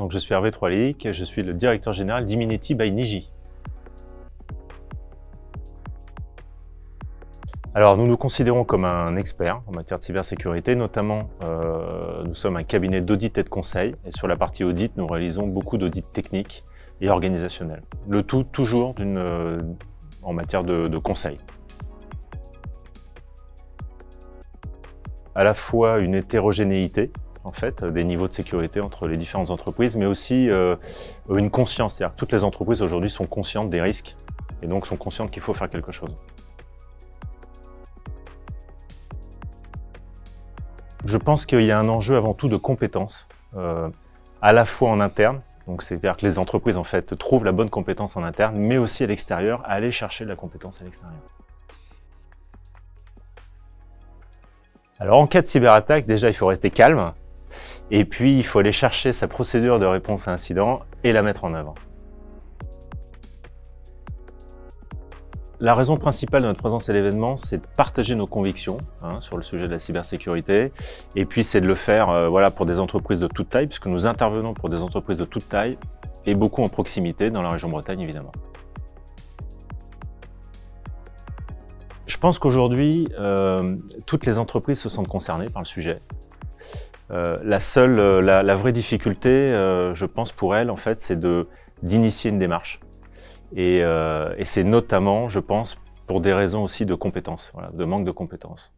Donc, je suis Hervé Troilic, je suis le directeur général d'Iminity by Niji. Alors, nous nous considérons comme un expert en matière de cybersécurité, notamment nous sommes un cabinet d'audit et de conseil, et sur la partie audit, nous réalisons beaucoup d'audits techniques et organisationnels. Le tout toujours en matière de conseil. À la fois une hétérogénéité, en fait, des niveaux de sécurité entre les différentes entreprises, mais aussi une conscience. C'est-à-dire que toutes les entreprises aujourd'hui sont conscientes des risques et donc sont conscientes qu'il faut faire quelque chose. Je pense qu'il y a un enjeu avant tout de compétences, à la fois en interne, donc c'est-à-dire que les entreprises en fait trouvent la bonne compétence en interne, mais aussi à l'extérieur, à aller chercher de la compétence à l'extérieur. Alors en cas de cyberattaque, déjà il faut rester calme, et puis il faut aller chercher sa procédure de réponse à incident et la mettre en œuvre. La raison principale de notre présence à l'événement, c'est de partager nos convictions sur le sujet de la cybersécurité, et puis c'est de le faire pour des entreprises de toute taille, puisque nous intervenons pour des entreprises de toute taille, et beaucoup en proximité dans la région Bretagne évidemment. Je pense qu'aujourd'hui, toutes les entreprises se sentent concernées par le sujet. La vraie difficulté, je pense pour elles, en fait, c'est d'initier une démarche. Et c'est notamment, je pense, pour des raisons aussi de compétences, de manque de compétences.